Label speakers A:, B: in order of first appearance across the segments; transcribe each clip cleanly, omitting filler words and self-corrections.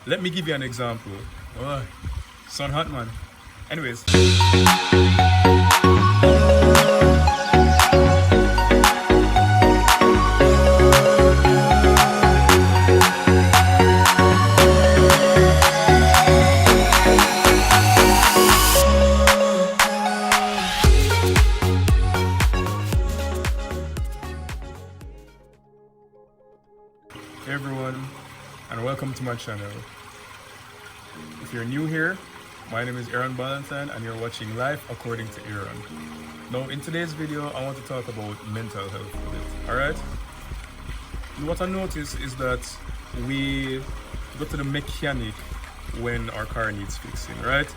A: Let me give you an example. Oh, sun hot, man. Anyways. Hey everyone, and welcome to my channel. If you're new here, my name is Aaron Ballantyne and you're watching Life According to Aaron. Now in today's video, I want to talk about mental health a bit, alright? What I noticed is that we go to the mechanic when our car needs fixing, right?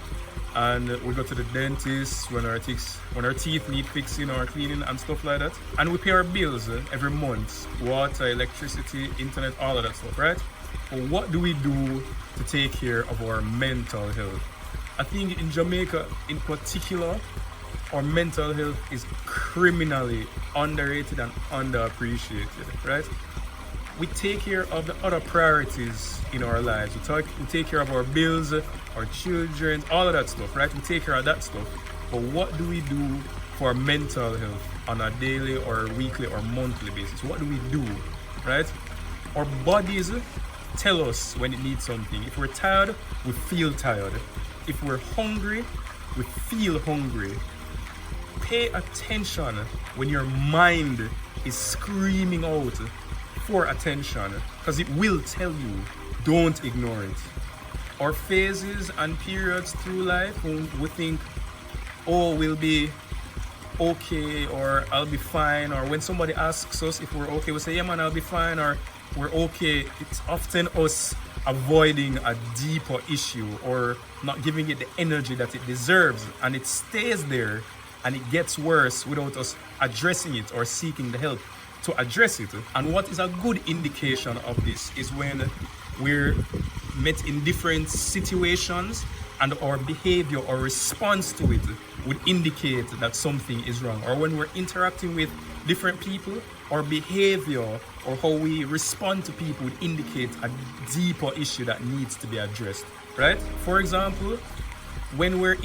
A: And we go to the dentist when our teeth need fixing or cleaning and stuff like that. And we pay our bills every month, water, electricity, internet, all of that stuff, right? But what do we do to take care of our mental health? I think in Jamaica in particular, our mental health is criminally underrated and underappreciated, right? We take care of the other priorities in our lives. We take care of our bills, our children, all of that stuff, right? We take care of that stuff. But what do we do for our mental health on a daily or weekly or monthly basis? What do we do, right? Our bodies tell us when it needs something. If we're tired, we feel tired. If we're hungry, we feel hungry. Pay attention when your mind is screaming out for attention, because it will tell you. Don't ignore it. Our phases and periods through life when we think, oh, we'll be okay, or I'll be fine, or when somebody asks us if we're okay, we say, yeah man, I'll be fine, or we're okay. It's often us avoiding a deeper issue or not giving it the energy that it deserves, and it stays there and it gets worse without us addressing it or seeking the help to address it. And what is a good indication of this is when we're met in different situations and our behavior or response to it would indicate that something is wrong. Or when we're interacting with different people, our behavior or how we respond to people would indicate a deeper issue that needs to be addressed, right? For example, when we're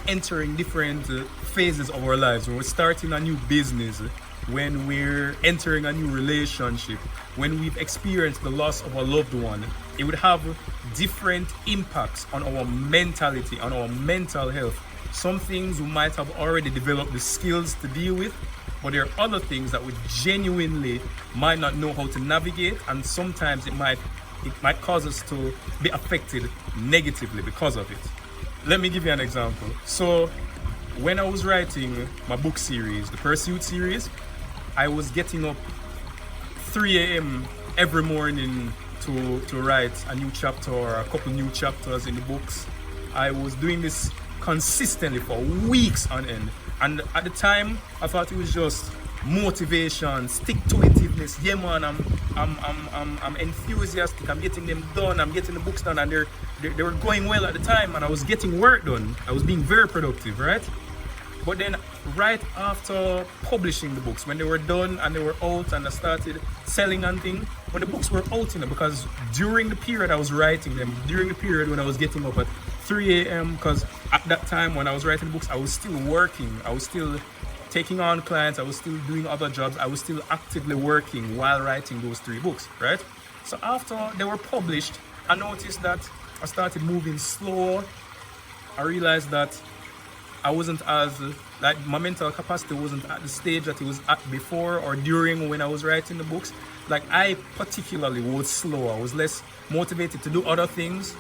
A: entering different phases of our lives, when we're starting a new business, when we're entering a new relationship, when we've experienced the loss of a loved one, it would have different impacts on our mentality, on our mental health. Some things we might have already developed the skills to deal with, but there are other things that we genuinely might not know how to navigate, and sometimes it might cause us to be affected negatively because of it. Let me give you an example. So when I was writing my book series, the Pursuit series, I was getting up 3 a.m. every morning to write a new chapter or a couple new chapters in the books. I was doing this consistently for weeks on end. And at the time, I thought it was just motivation, stick-to-itiveness. Yeah, man, I'm enthusiastic. I'm getting them done. I'm getting the books done, and they were going well at the time, and I was getting work done. I was being very productive, right? But then right after publishing the books, when they were done and they were out and I started selling and things, when the books were out, because during the period I was writing them, during the period when I was getting up at 3 a.m., because at that time when I was writing the books, I was still working, I was still taking on clients, I was still doing other jobs, I was still actively working while writing those 3 books, right? So after they were published, I noticed that I started moving slower. I realized that I wasn't as, like, my mental capacity wasn't at the stage that it was at before or during when I was writing the books. Like, I particularly was slower. I was less motivated to do other things,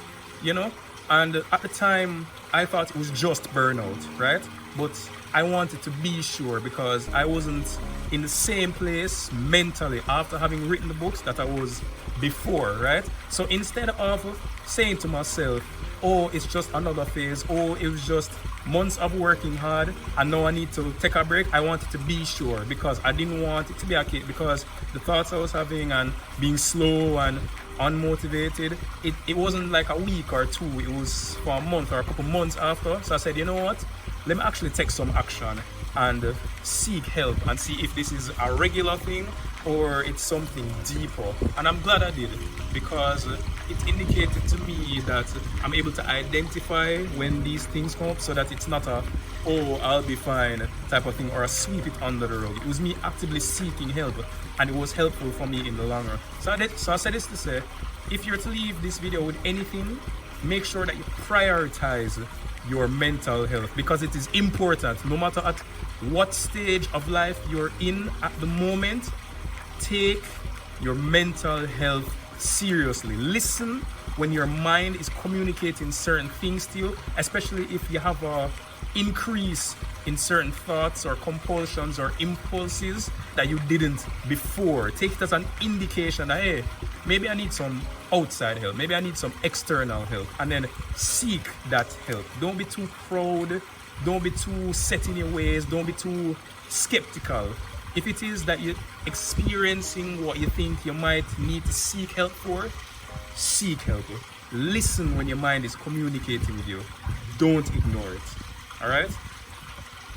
A: And at the time, I thought it was just burnout, right? But I wanted to be sure because I wasn't in the same place mentally after having written the books that I was before, right? So instead of saying to myself, oh, it's just another phase, oh, it was just months of working hard and now I need to take a break, I wanted to be sure because I didn't want it to be a case, because the thoughts I was having and being slow and unmotivated, it wasn't like a week or two, it was for a month or a couple months after. So I said, you know what, let me actually take some action and seek help and see if this is a regular thing or it's something deeper. And I'm glad I did, because it indicated to me that I'm able to identify when these things come up, so that it's not a, oh, I'll be fine type of thing, or a sweep it under the rug. It was me actively seeking help, and it was helpful for me in the long run. So I said this to say, if you're to leave this video with anything, make sure that you prioritize your mental health, because it is important. No matter at what stage of life you're in at the moment, take your mental health seriously. Listen when your mind is communicating certain things to you, especially if you have a increase in certain thoughts or compulsions or impulses that you didn't before. Take it as an indication that, hey, maybe I need some outside help, maybe I need some external help, and then seek that help. Don't be too proud, don't be too set in your ways, don't be too skeptical. If it is that you're experiencing what you think you might need to seek help for, seek help. Listen when your mind is communicating with you. Don't ignore it. Alright?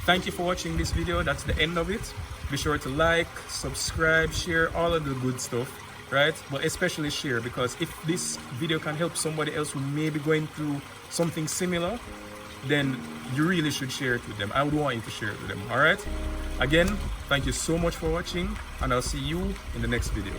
A: Thank you for watching this video. That's the end of it. Be sure to like, subscribe, share, all of the good stuff, right? But especially share, because if this video can help somebody else who may be going through something similar, then you really should share it with them. I would want you to share it with them. Alright? Again, thank you so much for watching, and I'll see you in the next video.